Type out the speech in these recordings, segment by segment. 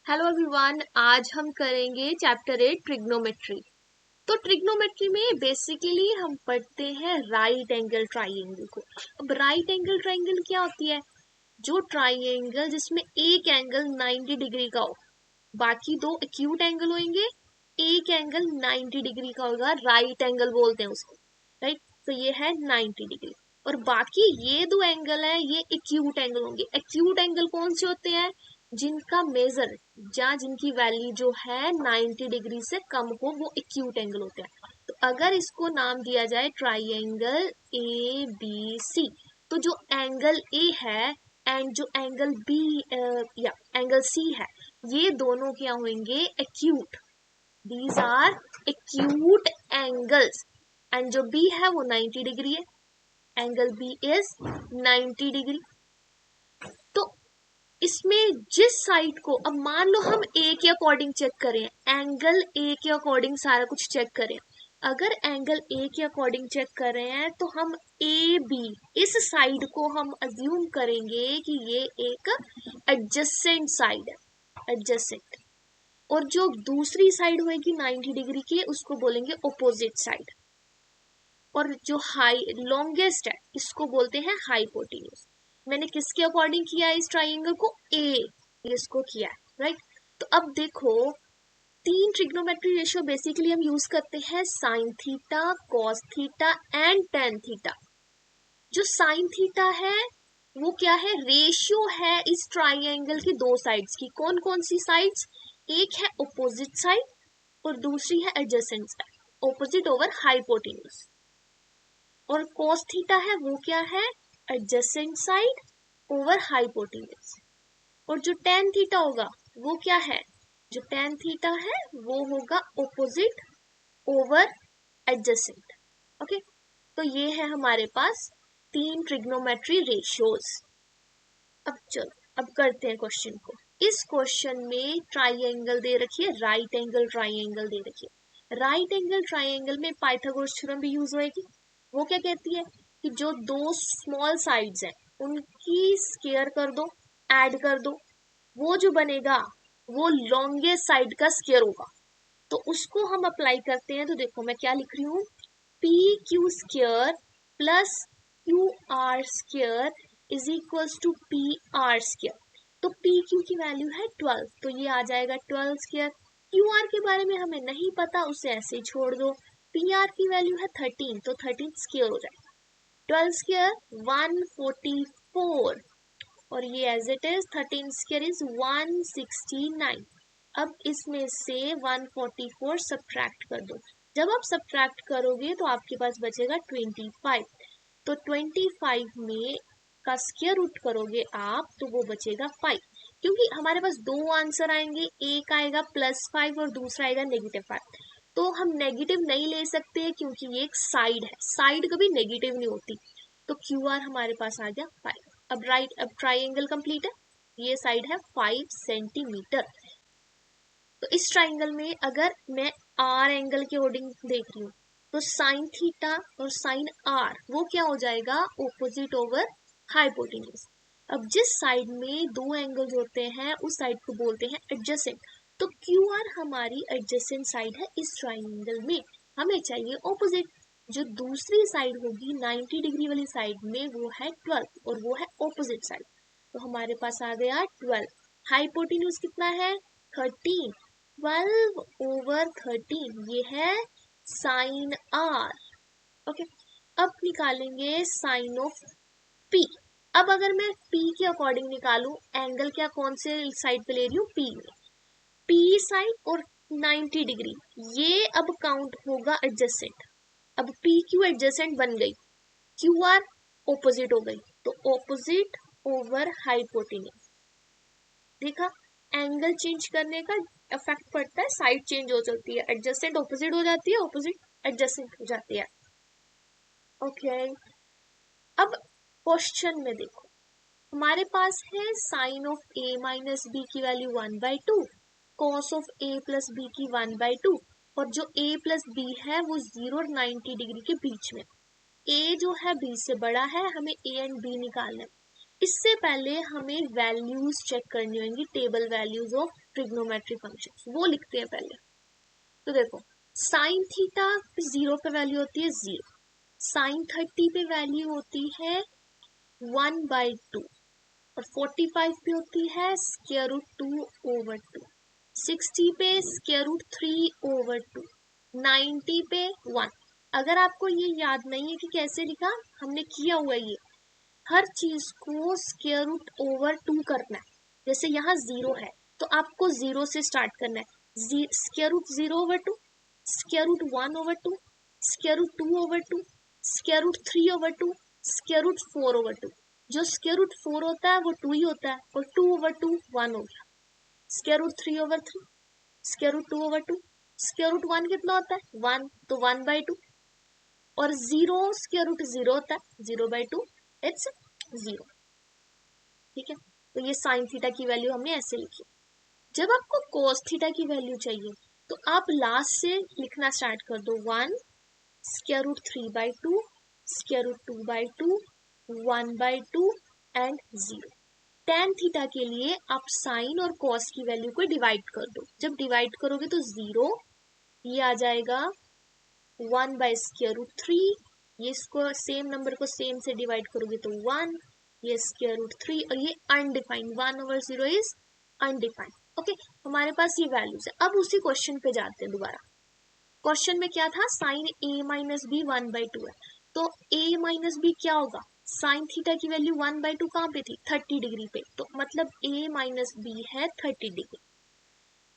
Hello everyone, आज हम करेंगे चैप्टर 8 ट्रिग्नोमेट्री। तो ट्रिग्नोमेट्री में बेसिकली हम पढ़ते हैं राइट एंगल ट्राइंगल को। अब राइट एंगल ट्राइंगल क्या होती है? जो ट्राइंगल जिसमें एक एंगल 90 डिग्री का हो, बाकी दो एक्यूट एंगल होंगे, एक एंगल 90 डिग्री का होगा, राइट एंगल बोलते हैं उसको। राइट, तो ये है 90 डिग्री और बाकी ये दो एंगल है, ये एक्यूट एंगल होंगे। एक्यूट एंगल कौन से होते हैं? जिनका मेजर या जिनकी वैल्यू जो है 90 डिग्री से कम हो, वो एक्यूट एंगल होते हैं। तो अगर इसको नाम दिया जाए ट्राइंगल ए बी सी, तो जो एंगल ए है एंड जो एंगल बी या एंगल सी है, ये दोनों क्या होंगे? Acute. These are acute angles. And जो बी है वो 90 डिग्री है, एंगल बी इज 90 डिग्री। तो इसमें जिस साइड को, अब मान लो हम ए के अकॉर्डिंग चेक करें, एंगल ए के अकॉर्डिंग सारा कुछ चेक करें। अगर एंगल ए के अकॉर्डिंग चेक कर रहे हैं तो हम ए बी इस साइड को हम अज्यूम करेंगे कि ये एक एडजेसेंट साइड है, एडजेसेंट। और जो दूसरी साइड होगी 90 डिग्री की, उसको बोलेंगे ओपोजिट साइड। और जो हाई लॉन्गेस्ट है इसको बोलते हैं हाइपोटेन्यूज। मैंने किसके अकॉर्डिंग किया है इस ट्राइंगल को? ए, इसको किया है। राइट, तो अब देखो, तीन ट्रिग्नोमेट्री रेशियो बेसिकली हम यूज करते हैं, sine theta, cos theta and tan theta. जो साइन थीटा है वो क्या है? रेशियो है इस ट्राइंगल की दो साइड्स की। कौन कौन सी साइड्स? एक है ओपोजिट साइड और दूसरी है adjacent side, opposite over hypotenuse. और cos थीटा है वो क्या है? Adjacent side over hypotenuse. और जो tan थीटा होगा वो क्या है? जो tan थीटा है वो होगा ओपोजिट ओवर एडजेसेंट। ओके, तो ये है हमारे पास तीन ट्रिग्नोमेट्री रेशियोज। अब चलो, अब करते हैं क्वेश्चन को। इस क्वेश्चन में ट्राइंगल दे रखी है, राइट एंगल ट्राइंगल दे रखी है। राइट एंगल ट्राइंगल में पाइथागोरस थ्योरम भी यूज होएगी। वो क्या कहती है कि जो दो स्मॉल साइड्स हैं उनकी स्क्वायर कर दो, ऐड कर दो, वो जो बनेगा वो लॉन्गेस्ट साइड का स्क्वायर होगा। तो उसको हम अप्लाई करते हैं। तो देखो मैं क्या लिख रही हूँ, P Q square plus Q R square is equals to P R square. तो पी क्यू की वैल्यू है 12, तो ये आ जाएगा 12 स्क्वायर। क्यू आर के बारे में हमें नहीं पता, उसे ऐसे ही छोड़ दो। पी आर की वैल्यू है 13, तो 13 स्क्वायर हो जाएगा। 12 स्क्वायर 144 और ये as it is 13 square is 169। अब इसमें से 144 सब्ट्रैक्ट कर दो। जब आप सब्ट्रैक्ट करोगे तो आपके पास बचेगा 25। तो 25 में का स्क्वायर रूट करोगे आप तो वो बचेगा 5। क्योंकि हमारे पास दो आंसर आएंगे, एक आएगा +5 और दूसरा आएगा -5। तो हम नेगेटिव नहीं ले सकते क्योंकि ये एक साइड है, साइड कभी नेगेटिव नहीं होती। तो क्यू आर हमारे पास आ गया 5। अब ट्राइंगल कंप्लीट है, ये साइड है 5 सेंटीमीटर। तो इस ट्राइंगल में अगर मैं आर एंगल के अकॉर्डिंग देख रही हूँ तो साइन थीटा और साइन आर वो क्या हो जाएगा? Opposite over hypotenuse. अब जिस साइड में दो एंगल्स होते हैं उस साइड को बोलते हैं एडजेसेंट। तो क्यू आर हमारी एडजेसेंट साइड है इस ट्राइंगल में, हमें चाहिए ऑपोजिट। जो दूसरी साइड होगी 90 डिग्री वाली साइड में वो है 12 और वो है ऑपोजिट साइड। तो हमारे पास आ गया 12। हाइपोटेन्यूज कितना है? 13। 12 ओवर 13 ये है साइन आर। ओके, अब निकालेंगे साइन ऑफ पी। अब अगर मैं पी के अकॉर्डिंग निकालूं, एंगल क्या कौन से साइड पे ले रही हूँ? पी में। पी साइड और 90 डिग्री ये अब काउंट होगा एडजेसेंट। अब पी क्यू एडजेसेंट बन गई, क्यू आर ओपोजिट हो गई, तो ओपोजिट ओवर हाइपोटेन्यूज। देखा, एंगल चेंज करने का इफेक्ट पड़ता है, साइड चेंज हो जाती है, एडजेसेंट ऑपोजिट हो जाती है, ऑपोजिट एडजेसेंट हो जाती है। ओके, अब क्वेश्चन में देखो, हमारे पास है sine of A minus B की value 1/2, cos of A plus B की 1/2, और जो a प्लस बी है वो 0 और 90 डिग्री के बीच में। a जो है b से बड़ा है, हमें a एंड b निकालना है। इससे पहले हमें वैल्यूज चेक करनी होंगी, table values of trigonometric functions, वो लिखते हैं पहले। तो देखो साइन थीटा 0 पे वैल्यू होती है 0, साइन 30 पे वैल्यू होती है 1/2, और 45 पे होती है स्क्वायर रूट 2/2, 60 पे स्क्वायर रूट 3/2, 90 पे 1। अगर आपको ये याद नहीं है कि कैसे लिखा, हमने किया हुआ ये, हर चीज को स्क्वायर रूट ओवर 2 करना है। जैसे यहाँ 0 है तो आपको 0 से स्टार्ट करना है, square root 0/2, square root 1/2, square root 2/2, square root 3/2, square root 4/2। जो स्क्वायर रूट 4 होता है वो 2 ही होता है, और 2/2 1 हो गया। Square root 3/3, square root 2/2, square root 1 कितना होता है 1, तो 1/2, और 0 स्क्वायर रूट 0 होता है 0/2, इट्स 0। ठीक है, तो ये साइन थीटा की वैल्यू हमने ऐसे लिखी। जब आपको कोस थीटा की वैल्यू चाहिए तो आप लास्ट से लिखना स्टार्ट कर दो, 1 square root 3/2, square root 2/2, 1/2 and 0। Tan theta के लिए आप साइन और कॉस की वैल्यू को डिवाइड कर दो। जब डिवाइड करोगे तो 0, ये आ जाएगा 1/√3, ये इसको सेम नंबर को सेम से डिवाइड करोगे तो 1, ये √3, और ये अनडिफाइंड 1/0 इज अनडिफाइंड। ओके, हमारे पास ये वैल्यूज है। अब उसी क्वेश्चन पे जाते हैं दोबारा। क्वेश्चन में क्या था, साइन a माइनस बी 1/2 है, तो a माइनस बी क्या होगा, साइन थीटा की वैल्यू 1/2 कहाँ पे थी 30 डिग्री पे, तो मतलब a माइनस बी है 30 degree.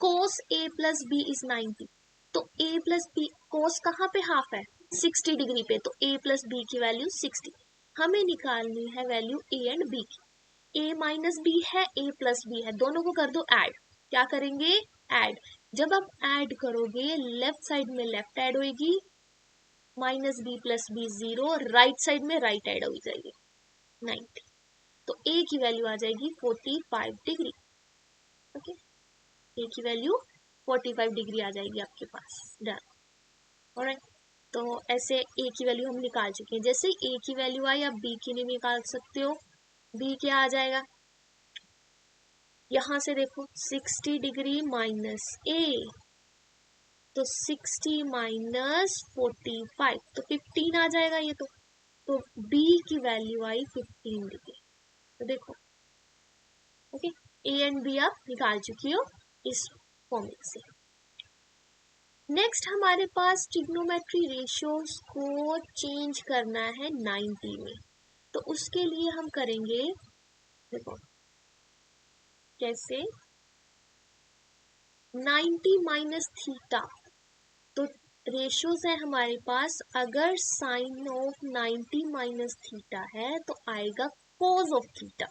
Cos a plus B is 90, तो a प्लस बी, कोस कहाँ पे हाफ है 60 डिग्री पे, तो a प्लस बी की वैल्यू 60। हमें निकालनी है वैल्यू a एंड b की। a माइनस बी है, a प्लस बी है, दोनों को कर दो ऐड। क्या करेंगे, ऐड। जब आप ऐड करोगे लेफ्ट साइड में लेफ्ट ऐड होगी, minus B plus B 0, right side में राइट ऐड हो जाएगी 90, तो a की वैल्यू आ जाएगी 45 डिग्री। ओके, a की वैल्यू 45 डिग्री आ जाएगी आपके पास, डन। ऑलराइट, तो ऐसे a की वैल्यू हम निकाल चुके हैं। जैसे a की वैल्यू आई, आप b की नहीं निकाल सकते हो। b क्या आ जाएगा, यहां से देखो 60 डिग्री माइनस a, तो 60 माइनस 45, तो 15 आ जाएगा ये तो b की वैल्यू आई 15 डिग्री। तो देखो, ओके, a एंड b आप निकाल चुकी हो इस फॉर्मूले से। नेक्स्ट हमारे पास ट्रिग्नोमेट्री रेशियोज को चेंज करना है 90 में, तो उसके लिए हम करेंगे, देखो कैसे, 90 माइनस थीटा, तो रेशियोज है हमारे पास, अगर साइन ऑफ 90 माइनस थीटा है तो आएगा कोस ऑफ थीटा,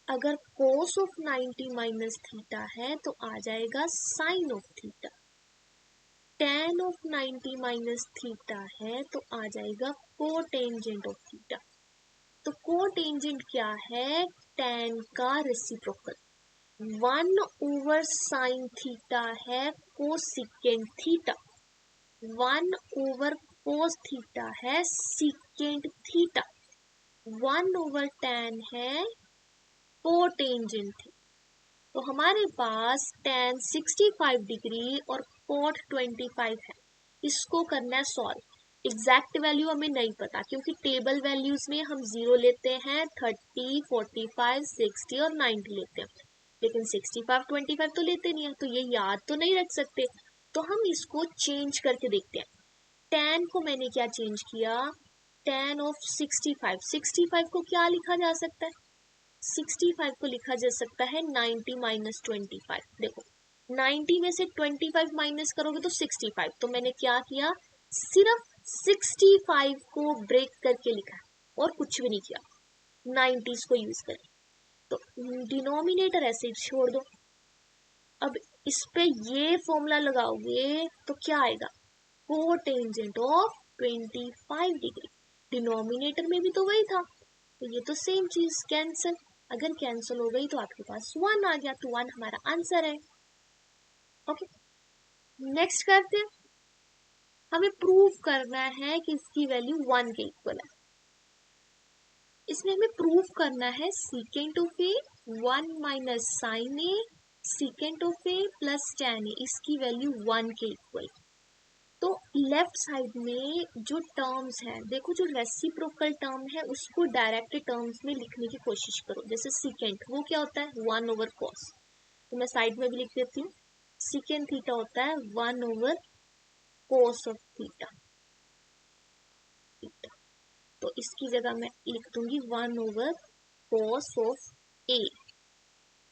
अगर कोस ऑफ 90 माइनस थीटा है तो आ जाएगा sine of theta, tan of 90 minus theta है तो आ जाएगा कोटेंजेंट ऑफ थीटा। तो कोटेंजेंट क्या है, tan का रेसिप्रोकल, 1/sin थीटा है कोसिकेंट थीटा, 1/cos थीटा है सिकेंट थीटा, 1/tan है कोटेंजेंट थीटा। तो हमारे पास tan 65 डिग्री और cot 25 है, इसको करना है सॉल्व। एग्जैक्ट वैल्यू हमें नहीं पता क्योंकि टेबल वैल्यूज में हम 0 लेते हैं, 30, 45, 60 और 90 लेते हैं, लेकिन 65, 25 तो लेते नहीं है, तो ये याद तो नहीं रख सकते। तो हम इसको चेंज करके देखते हैं। tan को मैंने क्या चेंज किया, tan ऑफ 65 को क्या लिखा जा सकता है, 65 को लिखा जा सकता है 90 माइनस 25। देखो 90 में से 25 माइनस करोगे तो 65, तो मैंने क्या किया, सिर्फ 65 को ब्रेक करके लिखा और कुछ भी नहीं किया, 90s को यूज करें। तो डिनोमिनेटर ऐसे ही छोड़ दो। अब इस पे ये फॉर्मूला लगाओगे तो क्या आएगा, कोटेंजेंट ऑफ 25 डिग्री, डिनोमिनेटर में भी तो वही था, तो ये तो सेम चीज कैंसिल, अगर कैंसिल हो गई तो आपके पास 1 आ गया, तो 1 हमारा आंसर है। ओके, नेक्स्ट करते हैं, हमें प्रूव करना है कि इसकी वैल्यू 1 के इक्वल है। इसमें हमें प्रूव करना है secant of A 1 minus sine A secant of A plus tan A, इसकी वैल्यू 1 के इक्वल। तो लेफ्ट साइड में जो टर्म्स है, देखो जो रेसिप्रोकल टर्म है उसको डायरेक्ट टर्म्स में लिखने की कोशिश करो। जैसे सीकेंट वो क्या होता है 1 ओवर कॉस, तो मैं साइड में भी लिख देती हूँ। सीकेंट थीटा होता है 1 ओवर कोस ऑफ थीटा, तो इसकी जगह मैं लिख दूंगी 1 ओवर कोस ऑफ ए।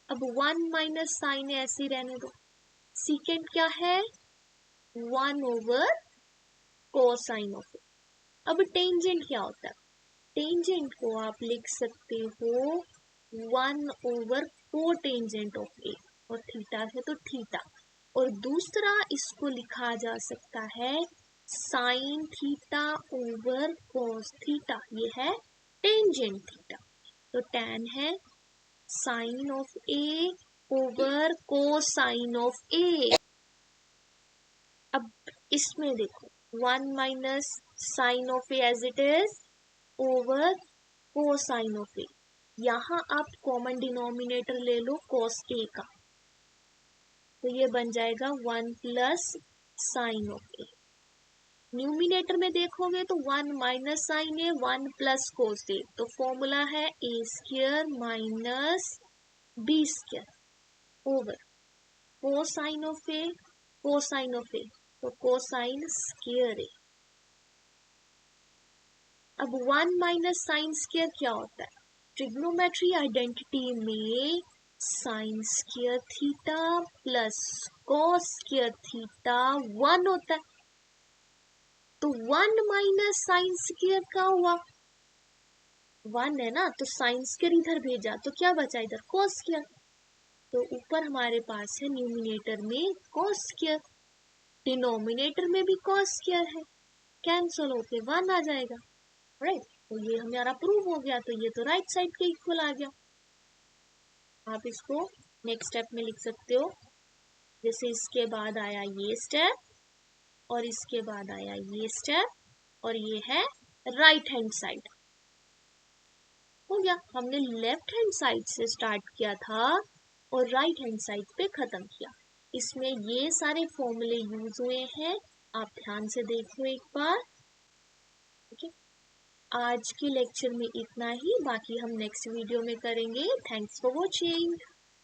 अब 1 माइनस साइन ऐसे ही रहने दो। सीकेंट क्या है 1 ओवर कोसाइन ऑफ ए। अब टेंजेंट क्या होता है, टेंजेंट को आप लिख सकते हो 1 ओवर कोटेंजेंट ऑफ ए, और थीटा है तो थीटा, और दूसरा इसको लिखा जा सकता है sine theta over cos theta, ये है टेंजेंट थीटा। तो tan है sine of A over cosine of A. अब इसमें देखो 1 minus sine of A as it is over cosine of A, यहाँ आप कॉमन डिनोमिनेटर ले लो cos ए का, तो ये बन जाएगा 1 plus sine of A. Numerator में देखोगे तो 1 minus sine A 1 plus cos A, तो फॉर्मूला है A square minus B square over cosine of A, cosine of A तो कोसाइन स्क्वायर ए। अब 1 माइनस साइन स्क्वायर क्या होता है, ट्रिग्नोमेट्री आइडेंटिटी में sine square theta plus cos square theta 1 होता है। तो 1 माइनस साइन स्क्वायर का हुआ 1 है ना, तो साइन स्क्वायर इधर भेजा तो क्या बचा इधर कॉस स्क्वायर, तो ऊपर हमारे पास है न्यूमिनेटर में कॉस स्क्वायर, डिनोमिनेटर में भी कॉस स्क्वायर है, कैंसल होके 1 आ जाएगा, राइट। तो ये हमारा प्रूव हो गया, तो ये तो राइट साइड के इक्वल आ गया। आप इसको नेक्स्ट स्टेप में लिख सकते हो, जैसे इसके बाद आया ये स्टेप और इसके बाद आया ये स्टेप, और ये है राइट हैंड साइड। हो गया, हमने लेफ्ट हैंड साइड से स्टार्ट किया था और राइट हैंड साइड पे खत्म किया। इसमें ये सारे फॉर्मूले यूज हुए हैं, आप ध्यान से देखो एक बार। ओके, आज के लेक्चर में इतना ही, बाकी हम नेक्स्ट वीडियो में करेंगे। Thanks for watching.